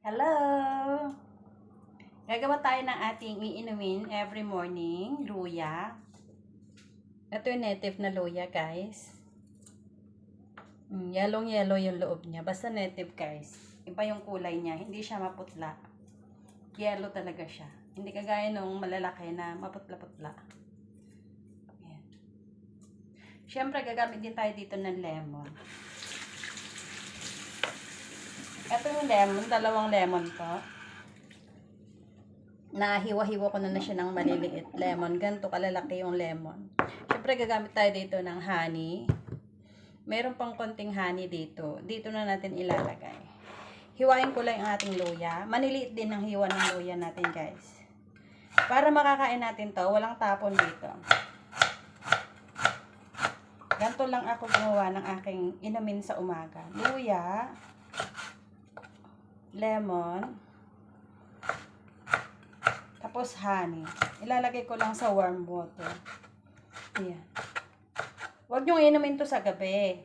Hello! Gagawa tayo ng ating iinumin every morning, luya. Ito yung native na luya, guys. Yellow yung loob niya. Basta native, guys. Iba yung kulay niya. Hindi siya maputla. Yellow talaga siya. Hindi kagaya nung malalaki na maputla-putla. Ayan. Siyempre, gagamit din tayo dito ng lemon. Ito yung lemon. Dalawang lemon to. Nahiwa-hiwa ko na siya ng maliliit lemon. Ganito kalalaki yung lemon. Siyempre, gagamit tayo dito ng honey. Meron pang konting honey dito. Dito na natin ilalagay. Hiwain ko lang ang ating luya. Maniliit din ang hiwa ng luya natin, guys. Para makakain natin to, walang tapon dito. Ganito lang ako gumawa ng aking inumin sa umaga. Luya, lemon, tapos honey. Ilalagay ko lang sa warm water. Ayan. Huwag niyong inumin to sa gabi.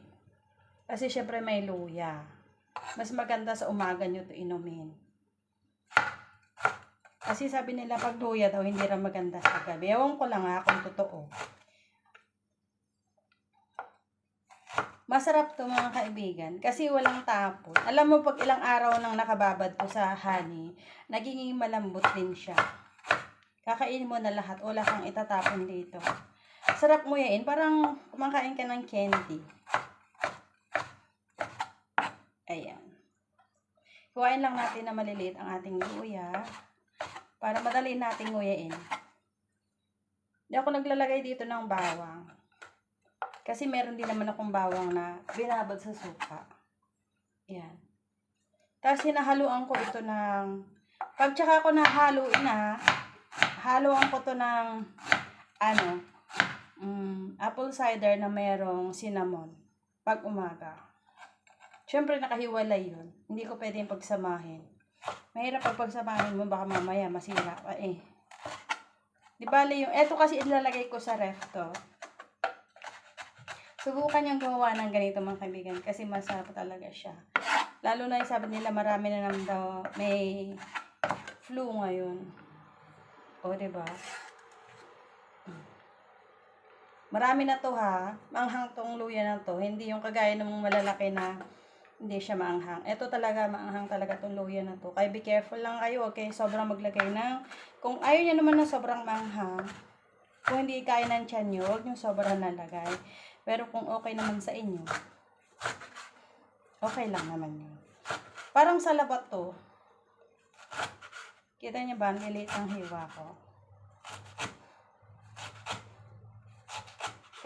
Kasi syempre may luya. Mas maganda sa umaga niyo to inumin. Kasi sabi nila pag luya daw hindi rin maganda sa gabi. Ewan ko lang kung totoo. Masarap to mga kaibigan. Kasi walang tapon. Alam mo pag ilang araw nang nakababad to sa honey, nagiging malambot din siya. Kakainin mo na lahat. Wala kang itatapon dito. Sarap mo yain. Parang kumakain ka ng candy. Ayan. Huwain lang natin na maliliit ang ating luya. Para madali nating nguyain. Hindi ako naglalagay dito ng bawang. Kasi meron din naman akong bawang na binabad sa suka. Ayan. Tapos hinahaluan ko ito ng... Pag tsaka ko nahaluin na, haluan ko to ng apple cider na merong cinnamon. Pag umaga. Siyempre nakahiwalay yun. Hindi ko pwedeng pagsamahin. Mahirap pag pagsamahin mo, baka mamaya masira pa eh. Di bali yung, eto kasi ilalagay ko sa ref to. Subukan niyang gumawa ng ganito mga kaibigan kasi masarap talaga siya. Lalo na yung sabi nila marami na naman daw may flu ngayon. O, diba? Marami na to ha. Maanghang tong luya na to. Hindi yung kagaya ng malalaki na hindi siya maanghang. Ito talaga, maanghang talaga tong luya na to. Kaya be careful lang kayo, okay? Sobrang maglagay ng... Kung ayaw niya naman na sobrang maanghang, kung hindi kaya ng tiyan nyo, huwag nyo sobrang nalagay. Pero kung okay naman sa inyo, okay lang naman yun. Parang sa labat to. Kita niyo ba? Niliit ang hiwa ko.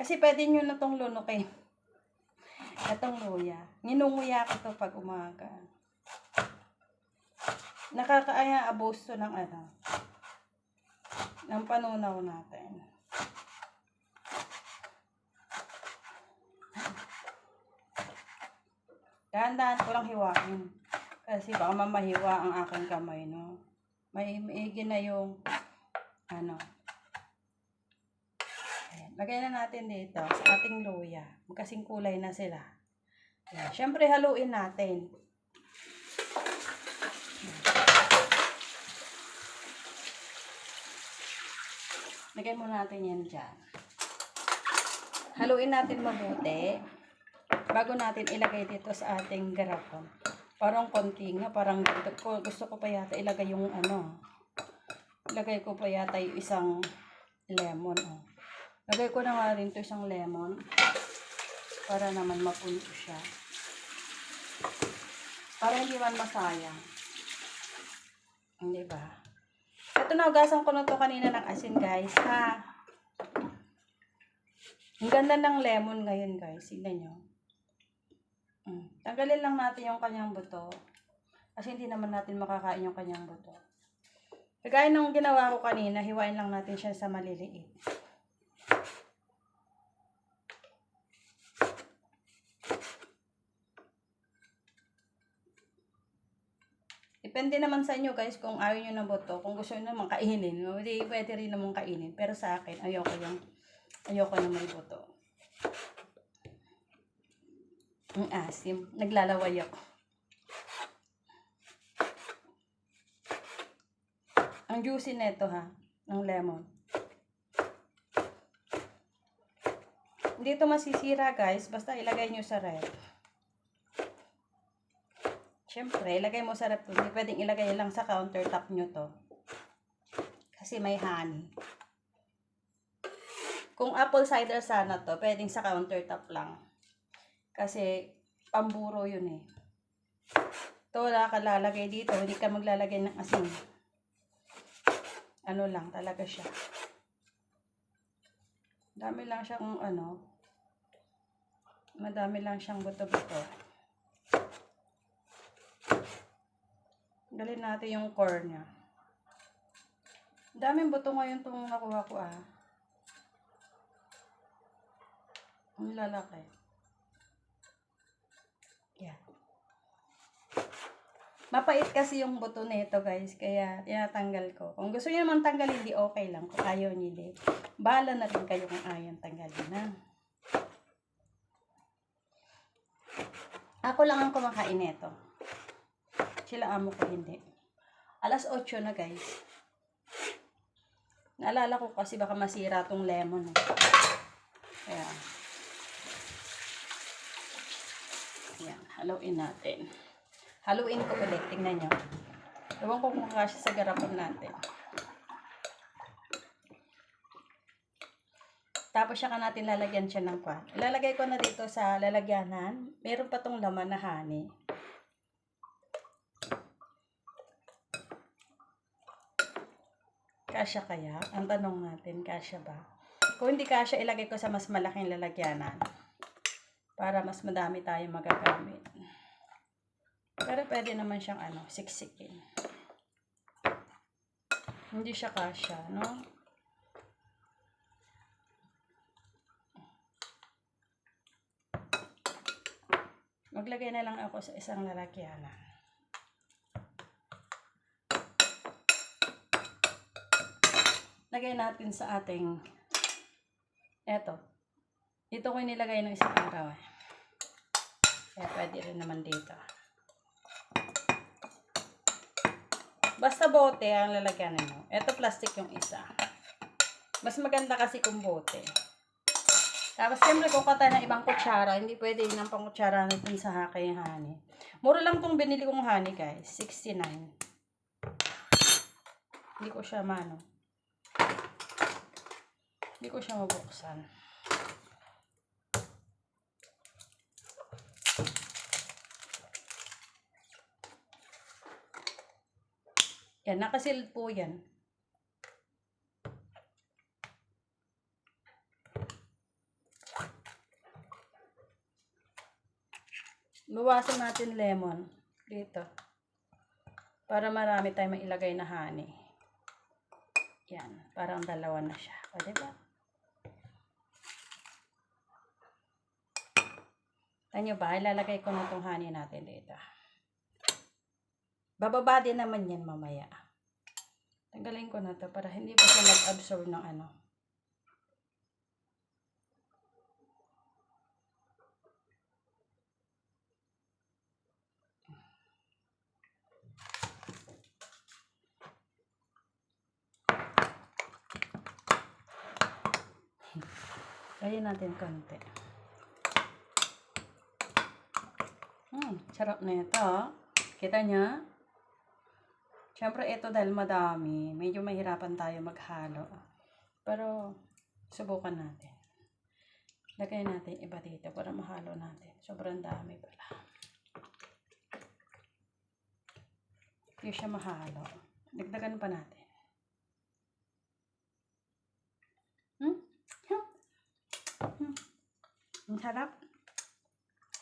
Kasi pwede nyo na tong lunukin. Itong luya. Ninunguya ko to pag umaga. Nakakaaya-abos to ng ng panunaw natin. Dahan-dahan ko lang hiwain. Kasi baka mamahiwa ang aking kamay, no? Maigi na yung, Ayan. Lagay na natin dito sa ating luya. Magkasing kulay na sila. Ayan. Siyempre, haluin natin. Lagay muna natin yan dyan. Haluin natin mabuti. Bago natin ilagay dito sa ating garapon. Parang konti nga, parang gusto ko pa yata ilagay yung ilagay ko pa yata yung isang lemon. Lagay ko na nga rin ito isang lemon. Para naman mapuno siya. Para hindi man masayang. Hindi ba? Ito na, ugasan ko na to kanina ng asin, guys. Ha? Ang ganda ng lemon ngayon, guys. Tignan nyo. Tanggalin lang natin yung kanyang buto. Kasi hindi naman natin makakain yung kanyang buto. Kagaya nung ginawa ko kanina, hiwain lang natin siya sa maliliit. Depende naman sa inyo guys kung ayaw nyo ng buto. Kung gusto nyo naman kainin, hindi pwede rin naman kainin. Pero sa akin, ayoko na may buto. Ang asim. Naglalaway ako. Ang juicy nito ha, ng lemon. Hindi ito masisira guys, basta ilagay nyo sa ref. Siyempre, ilagay mo sa ref. Hindi pwedeng ilagay lang sa countertop nyo to. Kasi may honey. Kung apple cider sana to, pwedeng sa countertop lang. Kasi pamburo yun eh. Ito wala ka lalagay dito, hindi ka maglalagay ng asin. Ano lang talaga siya. Dami lang siyang madami lang siyang buto-buto. Galin natin yung core niya. Daming buto ngayon itong nakuha ko ah. Ang lalaki. Yan. Mapait kasi yung buto nito guys, kaya tinatanggal ko. Kung gusto niyo naman tanggalin, di okay lang. Kung ayaw niyo, di. Bahala na rin kayo kung ayaw tanggalin na. Ako lang ang kumakain nito. Sila amo ko hindi. Alas 8 na guys. Naalala ko kasi baka masira tong lemon. Kaya. Ayan, haluin natin. Haluin ko ulit. Tingnan nyo. Ewan ko kung kasya sa garapon natin. Tapos siya ka natin lalagyan siya ng kwan. Ilalagay ko na dito sa lalagyanan. Meron pa tong laman na honey. Kasya kaya? Ang tanong natin, kasya ba? Kung hindi kasya, ilagay ko sa mas malaking lalagyanan. Para mas madami tayong magagamit. Pero pwede naman siyang siksikin. Hindi siya kasya, no? Maglagay na lang ako sa isang lalagyanan. Lagay natin sa ating eto. Dito ko nilagay ng isang araw. Kaya pwede rin naman dito. Basta bote ang lalagyan mo. Ito plastic yung isa. Mas maganda kasi kung bote. Tapos siyempre kung tayo ng ibang kutsara, hindi pwede yun ang pangkutsara natin sa hakay honey. Mura lang tong binili kong honey guys. 69. Hindi ko siya Hindi ko siya mabuksan. Yan, nakasealed po yan. Bawasan natin lemon dito. Para marami tayong mailagay na honey. Yan, parang dalawa na siya. O, diba? Tanyo ba? Ilalagay ko na itong honey natin dito. Bababa din naman yan mamaya. Tanggalin ko na to para hindi pa siya mag-absorb ng Lagyan natin konti. Sarap na ito. Kita niya? Siyempre ito dahil madami. Medyo mahirapan tayo maghalo. Pero subukan natin. Lagay natin iba dito para mahalo natin. Sobrang dami pala. Hindi siya mahalo. Dagdagan pa natin. Ang sarap.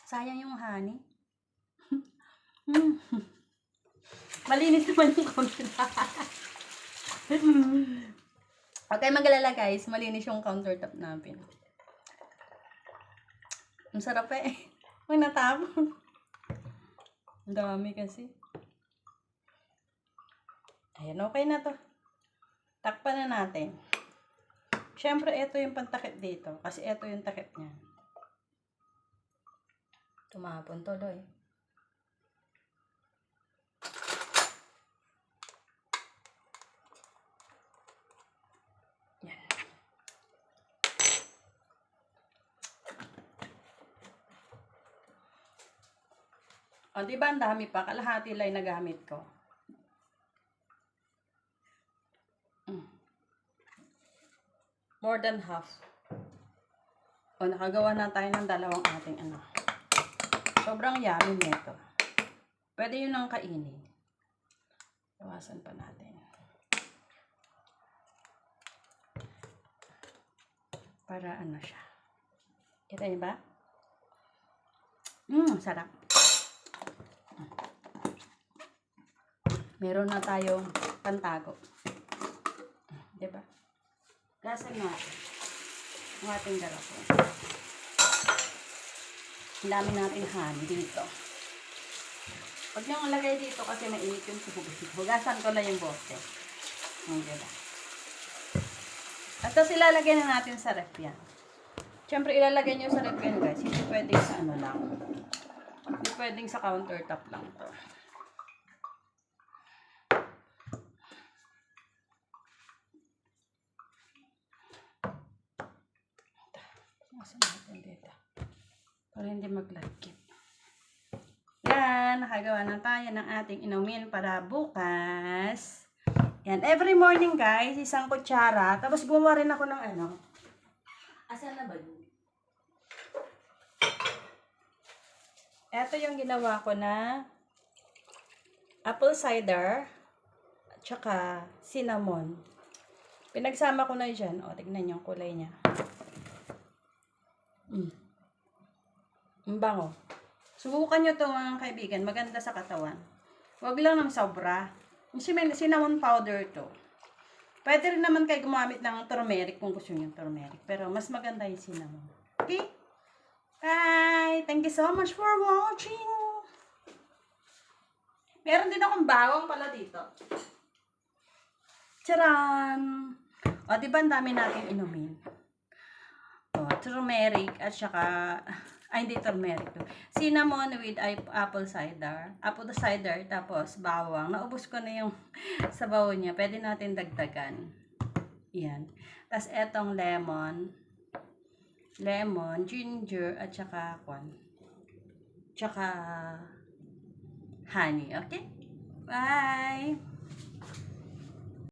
Sayang yung honey. Malinis naman yung countertop. Okay, magalala guys. Malinis yung countertop natin. Ang sarap eh. Huwag natapon. Ang dami kasi. Ayan, okay na to. Takpan na natin. Siyempre, ito yung pantakip dito. Kasi ito yung takip niya. Tumapon tuloy. O, di ba ang dami pa? Kalahati lang yung nagamit ko. More than half. O, nakagawa na tayo ng dalawang ating ano. Sobrang yummy nito. Pwede yun ang kainin. Iwasan pa natin. Para ano siya. Kita niyo ba? Sarap. Meron na tayong pantago. Diba? Gasan natin ang ating garapon. Ang dami nating honey dito. Pag nyo lagay dito kasi mainit yung tubig. Hugasan ko lang yung bote. Diba? At tapos ilalagay na natin sa ref yan. Siyempre ilalagay nyo sa ref yan guys. Hindi pwedeng sa ano lang. Hindi pwedeng sa countertop lang to. Masan natin dito. Para hindi maglagkit. Yan, nakagawa na tayo ng ating inumin para bukas. Yan, every morning guys, isang kutsara. Tapos gumawa rin ako ng ano. Asan na ba yun? Ito yung ginawa ko na apple cider at saka cinnamon. Pinagsama ko na dyan. O, tignan yung kulay niya. Ang bango. Subukan nyo ito mga kaibigan. Maganda sa katawan. Huwag lang ng sobra. Kasi may cinnamon powder to. Pwede rin naman kayo gumamit ng turmeric kung gusto nyo turmeric. Pero mas maganda yung cinnamon. Okay? Bye! Thank you so much for watching! Meron din akong bawang pala dito. Charan! O, diba ang dami natin inumin? O, turmeric at saka... Ay, hindi turmeric to. Cinnamon with apple cider. Apple cider, tapos bawang. Naubos ko na yung sabaw niya. Pwede natin dagdagan. Yan. Tapos etong lemon. Lemon, ginger, at saka honey. Okay? Bye!